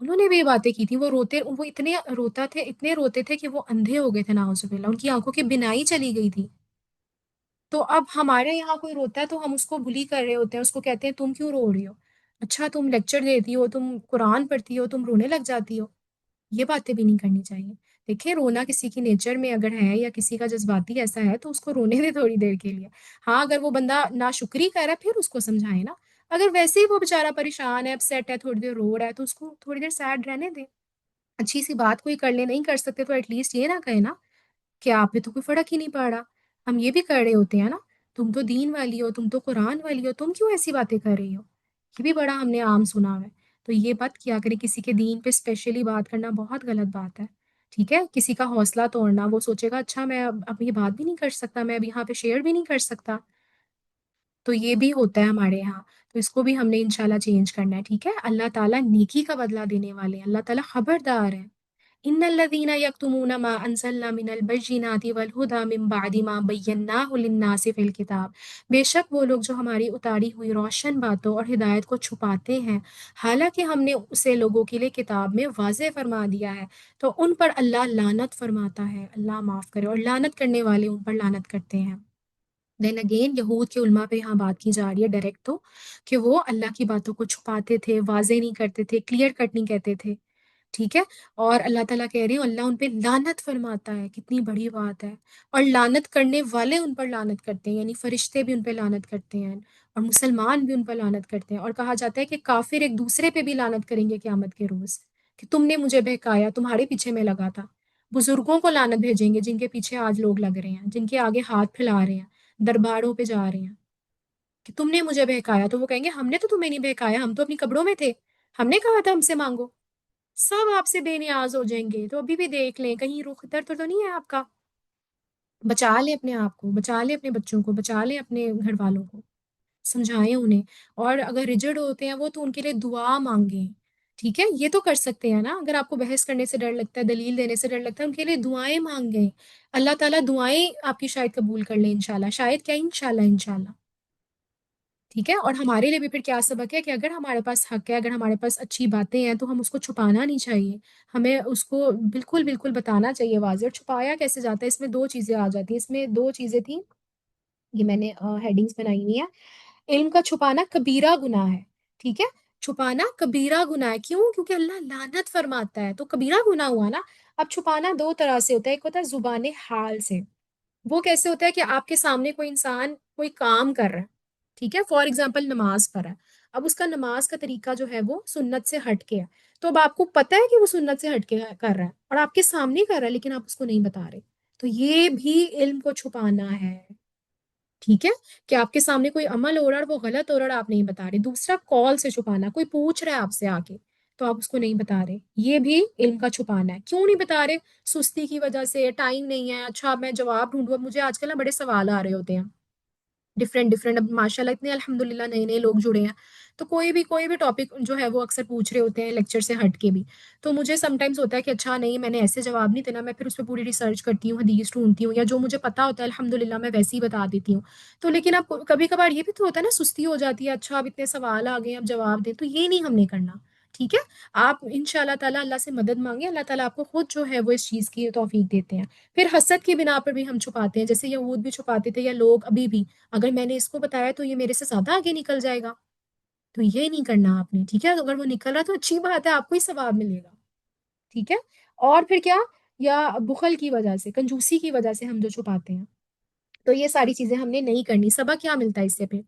انہوں نے بھی یہ باتیں کی تھی، وہ اتنے روتا تھے، اتنے روتے تھے کہ وہ اندھے ہو گئے تھے، ناؤز باللہ ان کی آنکھوں کی بینائی چلی گئی تھی۔ تو اب ہمارے یہاں کوئی روتا ہے تو ہم اس کو بلی کر رہے ہوتے ہیں، اس کو کہتے ہیں تم کیوں رو رہی ہو؟ اچھا تم لیکچر دیتی ہو، تم قرآن پڑھتی ہو، تم رونے لگ جاتی ہو؟ یہ باتیں بھی نہیں کرنی چاہیے۔ دیکھیں رونا کسی کی نیچر میں اگر ہے یا کسی کا جذباتی ایسا ہے تو اس کو رونے دے تھوڑی دیر کے لیے۔ ہاں اگر وہ بندہ ناشکری کر رہا ہے پھر اس کو سمجھائے نا۔ اگر ویسے ہی وہ بےچارا پریشان ہے، اپسیٹ ہے، تھوڑی دیر رو رہا ہے تو اس کو تھوڑی دیر سیڈ رہنے دیں۔ اچھی سی بات کوئی کر لے، نہیں کر سکتے تو ایٹ لیسٹ یہ نہ کہے نا کہ آپ پہ تو کوئی فرق ہی نہیں پڑ رہا۔ ہم یہ بھی کر رہے ہوتے ہیں نا، تم تو دین والی ہو، تم تو قرآن والی ہو، تم کیوں ایسی باتیں کر رہی ہو؟ یہ بھی بڑا ہم نے عام سنا ہوا ہے۔ تو یہ بات کیا کرے، کسی کے دین پہ اسپیشلی بات کرنا بہت غلط بات ہے۔ ٹھیک ہے، کسی کا حوصلہ توڑنا، وہ سوچے گا اچھا میں اب یہ بات بھی نہیں کر سکتا، میں اب یہاں پہ شیئر بھی نہیں کر سکتا، تو یہ بھی ہوتا ہے ہمارے یہاں۔ تو اس کو بھی ہم نے انشاءاللہ چینج کرنا ہے۔ ٹھیک ہے، اللہ تعالیٰ نیکی کا بدلہ دینے والے ہیں، اللہ تعالیٰ خبردار ہے۔ ان الذين يكتمون ما انزلنا من البينات والهدى من بعد ما بيناه للناس في الكتاب، بے شک وہ لوگ جو ہماری اتاری ہوئی روشن باتوں اور ہدایت کو چھپاتے ہیں، حالانکہ ہم نے اسے لوگوں کے لیے کتاب میں واضح فرما دیا ہے، تو ان پر اللہ لعنت فرماتا ہے، اللہ معاف کرے، اور لعنت کرنے والے ان پر لعنت کرتے ہیں۔ دین اگین یہود کے علماء پہ یہاں بات کی جا رہی ہے ڈائریکٹ، تو کہ وہ اللہ کی باتوں کو چھپاتے تھے، واضح نہیں کرتے تھے، کلیئر کٹ نہیں کہتے تھے۔ ٹھیک ہے، اور اللہ تعالیٰ کہہ رہے ہیں اللہ ان پہ لعنت فرماتا ہے، کتنی بڑی بات ہے۔ اور لعنت کرنے والے ان پر لعنت کرتے ہیں، یعنی فرشتے بھی ان پہ لعنت کرتے ہیں، اور مسلمان بھی ان پر لعنت کرتے ہیں، اور کہا جاتا ہے کہ کافر ایک دوسرے پہ بھی لعنت کریں گے قیامت کے روز کہ تم نے مجھے بہکایا، تمہارے پیچھے میں لگا تھا۔ بزرگوں کو لعنت بھیجیں گے جن کے پیچھے آج لوگ لگ رہے ہیں، جن کے آگے ہاتھ پھیلا رہے ہیں، درباروں پہ جا رہے ہیں کہ تم نے مجھے بہکایا، تو وہ کہیں گے ہم نے تو تمہیں نہیں بہکایا، ہم تو اپنی قبروں میں تھے، ہم نے کہا تھا ہم سے مانگو۔ سب آپ سے بے نیاز ہو جائیں گے، تو ابھی بھی دیکھ لیں کہیں رخ ادھر تو نہیں ہے آپ کا۔ بچا لیں اپنے آپ کو، بچا لیں اپنے بچوں کو، بچا لیں اپنے گھر والوں کو، سمجھائیں انہیں۔ اور اگر ریجڈ ہوتے ہیں وہ تو ان کے لیے دعا مانگیں۔ ٹھیک ہے، یہ تو کر سکتے ہیں نا، اگر آپ کو بحث کرنے سے ڈر لگتا ہے، دلیل دینے سے ڈر لگتا ہے، ان کے لیے دعائیں مانگیں۔ اللہ تعالیٰ دعائیں آپ کی شاید قبول کر لیں انشاءاللہ، شاید کیا انشاءاللہ، انشاءاللہ۔ ٹھیک ہے، اور ہمارے لیے بھی پھر کیا سبق ہے کہ اگر ہمارے پاس حق ہے، اگر ہمارے پاس اچھی باتیں ہیں تو ہم اس کو چھپانا نہیں چاہیے، ہمیں اس کو بالکل بالکل بتانا چاہیے واضح۔ اور چھپایا کیسے جاتا ہے، اس میں دو چیزیں آ جاتی ہیں، اس میں دو چیزیں تھیں، یہ میں نے ہیڈنگز بنائی ہوئی ہیں۔ علم کا چھپانا کبیرہ گناہ ہے۔ ٹھیک ہے، چھپانا کبیرہ گناہ ہے، کیوں؟ کیونکہ اللہ لعنت فرماتا ہے، تو کبیرہ گناہ ہوا نا۔ اب چھپانا دو طرح سے ہوتا ہے، ایک ہوتا ہے زبان حال سے، وہ کیسے ہوتا ہے کہ آپ کے سامنے کوئی انسان کوئی کام کر رہا ہے، ٹھیک ہے، فار ایگزامپل نماز پڑھ رہا ہے، اب اس کا نماز کا طریقہ جو ہے وہ سنت سے ہٹ کے ہے، تو اب آپ کو پتہ ہے کہ وہ سنت سے ہٹ کے کر رہا ہے اور آپ کے سامنے کر رہا ہے، لیکن آپ اس کو نہیں بتا رہے، تو یہ بھی علم کو چھپانا ہے۔ ٹھیک ہے، کہ آپ کے سامنے کوئی عمل ہو رہا ہے اور وہ غلط ہو رہا ہے اور آپ نہیں بتا رہے۔ دوسرا کال سے چھپانا، کوئی پوچھ رہا ہے آپ سے آ کے تو آپ اس کو نہیں بتا رہے، یہ بھی علم کا چھپانا ہے۔ کیوں نہیں بتا رہے؟ سستی کی وجہ سے، ٹائم نہیں ہے، اچھا اب میں جواب ڈھونڈوں، اب مجھے آج کل نا بڑے سوال آ رہے ہوتے ہیں ڈفرینٹ ڈفرینٹ، اب ماشاء اللہ اتنے الحمد للہ نئے نئے لوگ جڑے ہیں، تو کوئی بھی ٹاپک جو ہے وہ اکثر پوچھ رہے ہوتے ہیں لیکچر سے ہٹ کے بھی، تو مجھے سم ٹائمس ہوتا ہے کہ اچھا نہیں میں نے ایسے جواب نہیں دینا، میں پھر اس پہ پوری ریسرچ کرتی ہوں، حدیث ڈھونڈتی ہوں، یا جو مجھے پتا ہوتا ہے الحمد للہ میں ویسے ہی بتا دیتی ہوں۔ تو لیکن اب کبھی کبھار یہ بھی تو ہوتا ہے نا، سستی ہو جاتی ہے، اچھا اب اتنے سوال آ گئے ہیں اب جواب دیں، تو یہ نہیں ہم نے کرنا۔ ٹھیک ہے، آپ ان شاء اللہ تعالیٰ اللہ سے مدد مانگیں، اللہ تعالیٰ آپ کو خود جو ہے وہ اس چیز کی توفیق دیتے ہیں۔ پھر حسد کی بنا پر بھی ہم چھپاتے ہیں، جیسے یہود بھی چھپاتے تھے، یا لوگ ابھی بھی، اگر میں نے اس کو بتایا تو یہ میرے سے زیادہ آگے نکل جائے گا، تو یہ نہیں کرنا آپ نے۔ ٹھیک ہے، اگر وہ نکل رہا تو اچھی بات ہے، آپ کو ہی ثواب ملے گا۔ ٹھیک ہے، اور پھر کیا، یا بخل کی وجہ سے، کنجوسی کی وجہ سے ہم جو چھپاتے ہیں، تو یہ ساری چیزیں ہم نے نہیں کرنی۔ سبق کیا ملتا ہے اس سے؟ پھر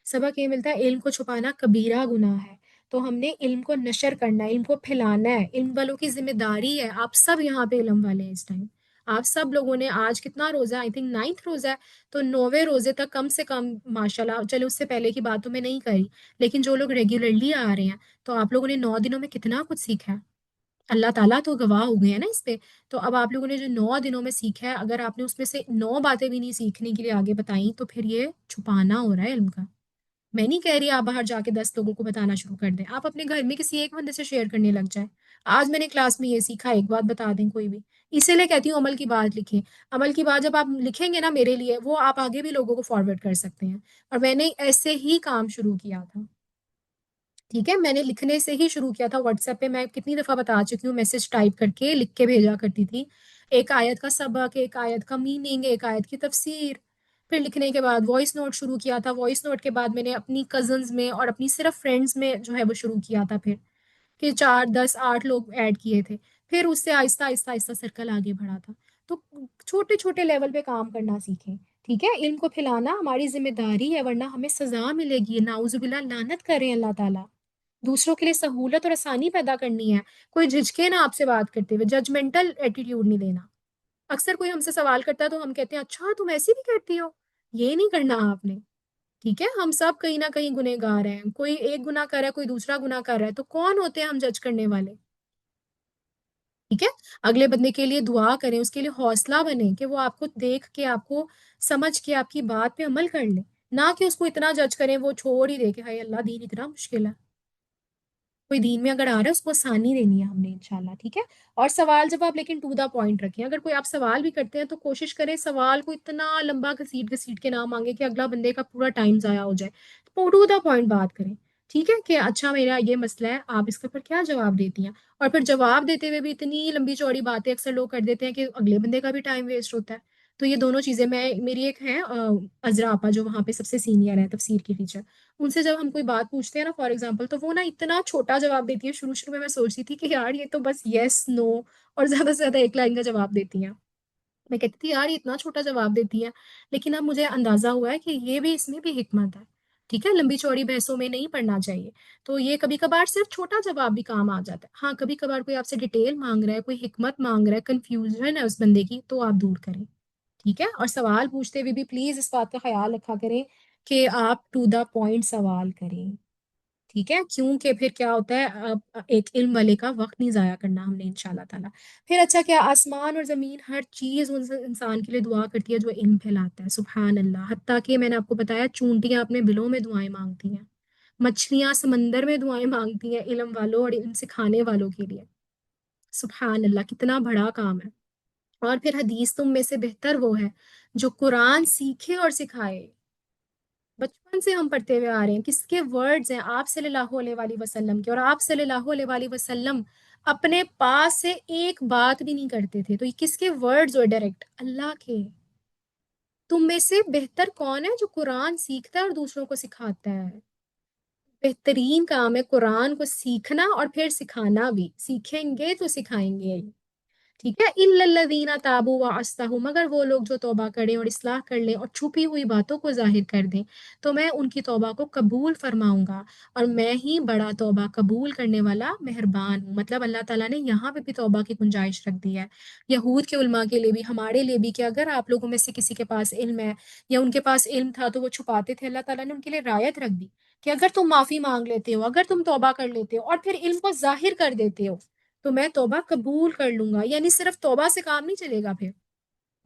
سبق یہ ملتا ہے علم کو چھپانا کبیرہ گناہ ہے، تو ہم نے علم کو نشر کرنا ہے، علم کو پھیلانا ہے، علم والوں کی ذمہ داری ہے۔ آپ سب یہاں پہ علم والے ہیں اس ٹائم، آپ سب لوگوں نے آج کتنا روزہ، آئی تھنک 9th روزہ ہے، تو 9ویں روزے تک کم سے کم ماشاءاللہ، چلو اس سے پہلے کی بات تو میں نہیں کری، لیکن جو لوگ ریگولرلی آ رہے ہیں تو آپ لوگوں نے 9 دنوں میں کتنا کچھ سیکھا ہے، اللہ تعالیٰ تو گواہ ہو گئے ہیں نا اس پہ۔ تو اب آپ لوگوں نے جو 9 دنوں میں سیکھا ہے، اگر آپ نے اس میں سے 9 باتیں بھی نہیں سیکھنے کے لیے آگے بتائیں تو پھر یہ چھپانا ہو رہا ہے علم کا۔ میں نہیں کہہ رہی آپ باہر جا کے 10 لوگوں کو بتانا شروع کر دیں، آپ اپنے گھر میں کسی ایک بندے سے شیئر کرنے لگ جائیں، آج میں نے کلاس میں یہ سیکھا، ایک بات بتا دیں کوئی بھی۔ اسی لیے کہتی ہوں عمل کی بات لکھیں، عمل کی بات جب آپ لکھیں گے نا میرے لیے، وہ آپ آگے بھی لوگوں کو فارورڈ کر سکتے ہیں، اور میں نے ایسے ہی کام شروع کیا تھا۔ ٹھیک ہے، میں نے لکھنے سے ہی شروع کیا تھا واٹس ایپ پہ، میں کتنی دفعہ بتا چکی ہوں، میسج ٹائپ کر کے لکھ کے بھیجا کرتی تھی، ایک آیت کا سبق، ایک آیت کا میننگ، ایک آیت کی تفسیر. پھر لکھنے کے بعد وائس نوٹ شروع کیا تھا، وائس نوٹ کے بعد میں نے اپنی کزنز میں اور اپنی صرف فرینڈز میں جو ہے وہ شروع کیا تھا، پھر کہ 4 10 8 لوگ ایڈ کیے تھے. پھر اس سے آہستہ آہستہ آہستہ سرکل آگے بڑھا تھا. تو چھوٹے چھوٹے لیول پہ کام کرنا سیکھیں. ٹھیک ہے، علم کو پھیلانا ہماری ذمہ داری ہے، ورنہ ہمیں سزا ملے گی، نعوذ باللہ لعنت کریں اللہ تعالیٰ. دوسروں کے لیے سہولت اور آسانی پیدا کرنی ہے. کوئی جھجکے نا آپ سے بات کرتے ہوئے، ججمنٹل ایٹیٹیوڈ نہیں دینا. اکثر کوئی ہم سے سوال کرتا ہے تو ہم کہتے ہیں اچھا تم ایسی بھی کرتی ہو. یہ نہیں کرنا آپ نے. ٹھیک ہے، ہم سب کہیں نہ کہیں گنہ گار ہیں، کوئی ایک گناہ کر رہا ہے، کوئی دوسرا گناہ کر رہا ہے، تو کون ہوتے ہیں ہم جج کرنے والے؟ ٹھیک ہے، اگلے بندے کے لیے دعا کریں، اس کے لیے حوصلہ بنیں کہ وہ آپ کو دیکھ کے، آپ کو سمجھ کے آپ کی بات پہ عمل کر لیں، نہ کہ اس کو اتنا جج کریں وہ چھوڑ ہی دے کہ ہائے اللہ دین اتنا مشکل ہے. کوئی دین میں اگر آ رہا ہے اس کو آسانی دینی ہے ہم نے انشاءاللہ. ٹھیک ہے، اور سوال جواب لیکن ٹو دا پوائنٹ رکھیں. اگر کوئی آپ سوال بھی کرتے ہیں تو کوشش کریں سوال کو اتنا لمبا گھسیٹ گھسیٹ کے نہ مانگے کہ اگلا بندے کا پورا ٹائم ضائع ہو جائے. ٹو دا پوائنٹ بات کریں. ٹھیک ہے کہ اچھا میرا یہ مسئلہ ہے، آپ اس کے اوپر کیا جواب دیتی ہیں. اور پھر جواب دیتے ہوئے بھی اتنی لمبی چوڑی باتیں اکثر لوگ کر دیتے ہیں کہ اگلے بندے کا بھی ٹائم ویسٹ ہوتا ہے. تو یہ دونوں چیزیں، میں میری ایک ہے عذرا آپا جو وہاں پہ سب سے سینئر ہے تفسیر کی ٹیچر، ان سے جب ہم کوئی بات پوچھتے ہیں نا فار ایگزامپل، تو وہ نا اتنا چھوٹا جواب دیتی ہے. شروع میں سوچتی تھی کہ یار یہ تو بس یس نو اور زیادہ سے زیادہ ایک لائن کا جواب دیتی ہیں. میں کہتی تھی یار یہ اتنا چھوٹا جواب دیتی ہے، لیکن اب مجھے اندازہ ہوا ہے کہ یہ بھی، اس میں بھی حکمت ہے. ٹھیک ہے، لمبی چوڑی بحثوں میں نہیں پڑنا چاہیے. تو یہ کبھی کبھار صرف چھوٹا جواب بھی کام آ جاتا ہے. ہاں کبھی کبھار کوئی آپ سے ڈیٹیل مانگ رہا ہے، کوئی حکمت مانگ رہا ہے، کنفیوژن ہے اس بندے کی، تو آپ دور کریں. ٹھیک ہے، اور سوال پوچھتے ہوئے بھی پلیز اس بات کا خیال رکھا کریں کہ آپ ٹو دا پوائنٹ سوال کریں. ٹھیک ہے، کیونکہ پھر کیا ہوتا ہے، ایک علم والے کا وقت نہیں ضائع کرنا ہم نے انشاءاللہ تعالیٰ. پھر اچھا کیا، آسمان اور زمین ہر چیز ان انسان کے لیے دعا کرتی ہے جو علم پھیلاتا ہے. سبحان اللہ. حتیٰ کہ میں نے آپ کو بتایا چونٹیاں اپنے بلوں میں دعائیں مانگتی ہیں، مچھلیاں سمندر میں دعائیں مانگتی ہیں علم والوں اور علم سکھانے والوں کے لیے. سبحان اللہ، کتنا بڑا کام ہے. اور پھر حدیث تم میں سے بہتر وہ ہے جو قرآن سیکھے اور سکھائے. بچپن سے ہم پڑھتے ہوئے آ رہے ہیں، کس کے ورڈز ہیں؟ آپ صلی اللہ علیہ وآلہ وسلم کے. اور آپ صلی اللہ علیہ وآلہ وسلم اپنے پاس سے ایک بات بھی نہیں کرتے تھے، تو یہ کس کے ورڈز اور ڈائریکٹ اللہ کے. تم میں سے بہتر کون ہے جو قرآن سیکھتا ہے اور دوسروں کو سکھاتا ہے؟ بہترین کام ہے قرآن کو سیکھنا اور پھر سکھانا بھی. سیکھیں گے تو سکھائیں گے. ٹھیک ہے، الا الذین تابوا واصلحوا، مگر وہ لوگ جو توبہ کریں اور اصلاح کر لیں اور چھپی ہوئی باتوں کو ظاہر کر دیں تو میں ان کی توبہ کو قبول فرماؤں گا، اور میں ہی بڑا توبہ قبول کرنے والا مہربان ہوں. مطلب اللہ تعالیٰ نے یہاں پہ بھی توبہ کی گنجائش رکھ دی ہے. یہود کے علماء کے لیے بھی، ہمارے لیے بھی، کہ اگر آپ لوگوں میں سے کسی کے پاس علم ہے یا ان کے پاس علم تھا تو وہ چھپاتے تھے، اللہ تعالیٰ نے ان کے لیے رعایت رکھ دی کہ اگر تم معافی مانگ لیتے ہو، اگر تم توبہ کر لیتے ہو اور پھر علم کو ظاہر کر دیتے ہو تو میں توبہ قبول کر لوں گا. یعنی صرف توبہ سے کام نہیں چلے گا، پھر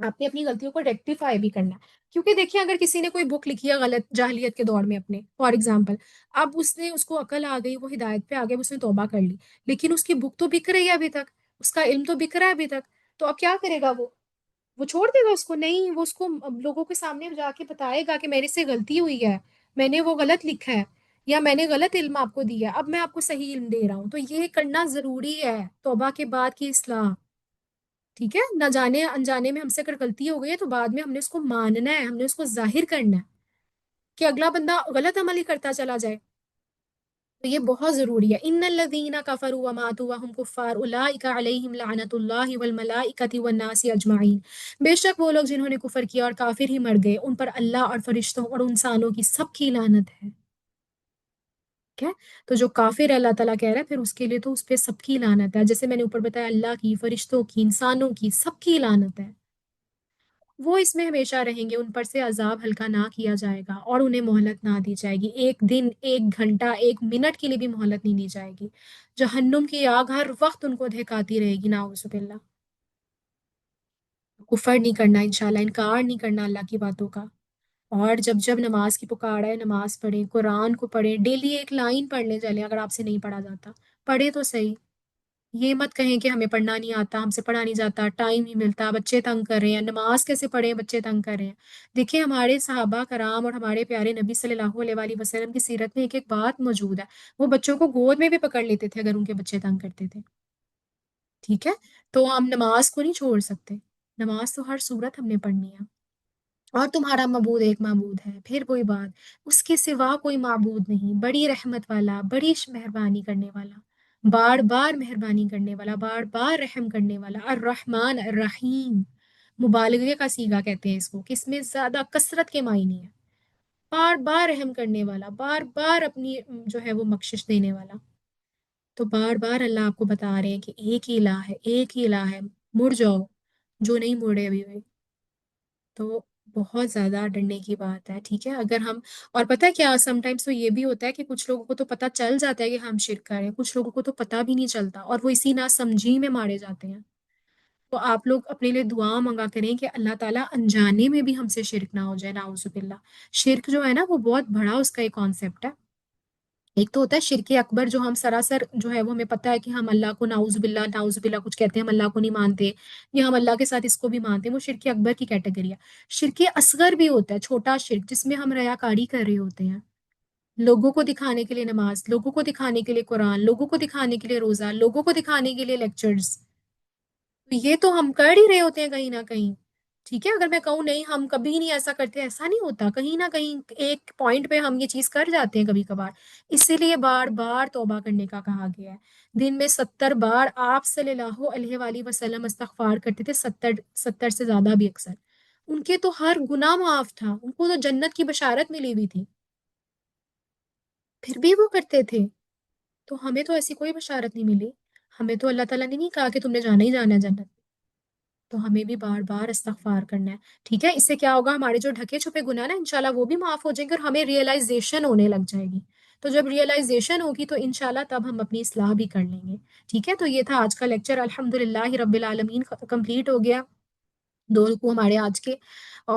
آپ نے اپنی غلطیوں کو ریکٹیفائی بھی کرنا ہے. کیونکہ دیکھیں اگر کسی نے کوئی بک لکھی ہے غلط جاہلیت کے دور میں اپنے فار ایگزامپل، اب اس نے، اس کو عقل آ گئی، وہ ہدایت پہ آ گیا، اس نے توبہ کر لی، لیکن اس کی بک تو بک رہی ہے ابھی تک، اس کا علم تو بک رہا ہے ابھی تک. تو اب کیا کرے گا وہ چھوڑ دے گا اس کو؟ نہیں، وہ اس کو اب لوگوں کے سامنے جا کے بتائے گا کہ میرے سے غلطی ہوئی ہے، میں نے وہ غلط لکھا ہے، یا میں نے غلط علم آپ کو دیا، اب میں آپ کو صحیح علم دے رہا ہوں. تو یہ کرنا ضروری ہے توبہ کے بعد کی اصلاح. ٹھیک ہے، نہ جانے انجانے میں ہم سے اگر غلطی ہو گئی ہے تو بعد میں ہم نے اس کو ماننا ہے، ہم نے اس کو ظاہر کرنا ہے کہ اگلا بندہ غلط عمل ہی کرتا چلا جائے. تو یہ بہت ضروری ہے. ان الذین کفروا وماتوا وهم کفار اولئک علیہم لعنت اللہ والملائکۃ والناس اجمعین. بے شک وہ لوگ جنہوں نے کفر کیا اور کافر ہی مر گئے، ان پر اللہ اور فرشتوں اور انسانوں کی سب کی لعنت ہے. ٹھیک ہے، تو جو کافر ہے اللہ تعالیٰ کہہ رہا ہے پھر اس کے لیے تو اس پہ سب کی لعنت ہے. جیسے میں نے اوپر بتایا اللہ کی، فرشتوں کی، انسانوں کی، سب کی لعنت ہے. وہ اس میں ہمیشہ رہیں گے، ان پر سے عذاب ہلکا نہ کیا جائے گا اور انہیں مہلت نہ دی جائے گی. ایک دن، ایک گھنٹہ، ایک منٹ کے لیے بھی مہلت نہیں دی جائے گی. جہنم کی آگ ہر وقت ان کو دہکاتی رہے گی، نعوذ باللہ. کفر نہیں کرنا انشاءاللہ، انکار نہیں کرنا اللہ کی باتوں کا. اور جب جب نماز کی پکار ہے نماز پڑھیں، قرآن کو پڑھیں، ڈیلی ایک لائن پڑھ لیں چلیں اگر آپ سے نہیں پڑھا جاتا، پڑھیں تو صحیح. یہ مت کہیں کہ ہمیں پڑھنا نہیں آتا، ہم سے پڑھا نہیں جاتا، ٹائم نہیں ملتا، بچے تنگ کر رہے ہیں، نماز کیسے پڑھیں، بچے تنگ کر رہے ہیں۔ دیکھیں ہمارے صحابہ کرام اور ہمارے پیارے نبی صلی اللہ علیہ وآلہ وسلم کی سیرت میں ایک بات موجود ہے، وہ بچوں کو گود میں بھی پکڑ لیتے تھے اگر ان کے بچے تنگ کرتے تھے، ٹھیک ہے؟ تو ہم نماز کو نہیں چھوڑ سکتے، نماز تو ہر صورت ہم نے پڑھنی ہے۔ اور تمہارا معبود ایک معبود ہے، پھر کوئی بات، اس کے سوا کوئی معبود نہیں، بڑی رحمت والا، بڑی مہربانی کرنے والا، بار بار مہربانی کرنے والا، بار بار رحم کرنے والا، الرحمن الرحیم، مبالغے کا صیغہ کہتے ہیں اس کو، کس میں زیادہ کثرت کے معنی ہے، بار بار رحم کرنے والا، بار بار اپنی جو ہے وہ بخشش دینے والا۔ تو بار بار اللہ آپ کو بتا رہے ہیں کہ ایک ہی الہ ہے، ایک ہی الہ ہے، مڑ جاؤ جو نہیں مڑے ابھی بھی۔ تو بہت زیادہ ڈرنے کی بات ہے، ٹھیک ہے؟ اگر ہم، اور پتہ ہے کیا، سم ٹائمس تو یہ بھی ہوتا ہے کہ کچھ لوگوں کو تو پتہ چل جاتا ہے کہ ہم شرک کر رہے ہیں، کچھ لوگوں کو تو پتہ بھی نہیں چلتا اور وہ اسی نہ سمجھی میں مارے جاتے ہیں۔ تو آپ لوگ اپنے لیے دعا منگا کریں کہ اللہ تعالیٰ انجانے میں بھی ہم سے شرک نہ ہو جائے، نعوذ باللہ۔ شرک جو ہے نا وہ بہت بڑا اس کا ایک کانسیپٹ ہے۔ ایک تو ہوتا ہے شرک اکبر، جو ہم سراسر جو ہے وہ ہمیں پتہ ہے کہ ہم اللہ کو نعوذ باللہ کچھ کہتے ہیں، ہم اللہ کو نہیں مانتے یا ہم اللہ کے ساتھ اس کو بھی مانتے ہیں، وہ شرک اکبر کی کیٹیگری ہے۔ شرک اصغر بھی ہوتا ہے، چھوٹا شرک، جس میں ہم ریاکاری کر رہے ہوتے ہیں، لوگوں کو دکھانے کے لیے نماز، لوگوں کو دکھانے کے لیے قرآن، لوگوں کو دکھانے کے لیے روزہ، لوگوں کو دکھانے کے لیے لیکچرز، تو یہ تو ہم کر ہی رہے ہوتے ہیں کہیں نہ کہیں، ٹھیک ہے؟ اگر میں کہوں نہیں ہم کبھی نہیں ایسا کرتے، ایسا نہیں ہوتا، کہیں نہ کہیں ایک پوائنٹ پہ ہم یہ چیز کر جاتے ہیں کبھی کبھار۔ اسی لیے بار بار توبہ کرنے کا کہا گیا ہے۔ دن میں 70 بار آپ صلی اللہ علیہ وآلہ وسلم استغفار کرتے تھے، 70 سے زیادہ بھی اکثر۔ ان کے تو ہر گناہ معاف تھا، ان کو تو جنت کی بشارت ملی ہوئی تھی، پھر بھی وہ کرتے تھے۔ تو ہمیں تو ایسی کوئی بشارت نہیں ملی، ہمیں تو اللہ تعالیٰ نے نہیں کہا کہ تم نے جانا ہی جانا ہے جنت، تو ہمیں بھی بار بار استغفار کرنا ہے، ٹھیک ہے؟ اس سے کیا ہوگا، ہمارے جو ڈھکے چھپے گناہ نا انشاءاللہ وہ بھی معاف ہو جائیں گے اور ہمیں ریئلائزیشن ہونے لگ جائے گی۔ تو جب ریئلائزیشن ہوگی تو انشاءاللہ تب ہم اپنی اصلاح بھی کر لیں گے، ٹھیک ہے؟ تو یہ تھا آج کا لیکچر، الحمدللہ رب العالمین، کمپلیٹ ہو گیا، 2 رکوع ہمارے آج کے۔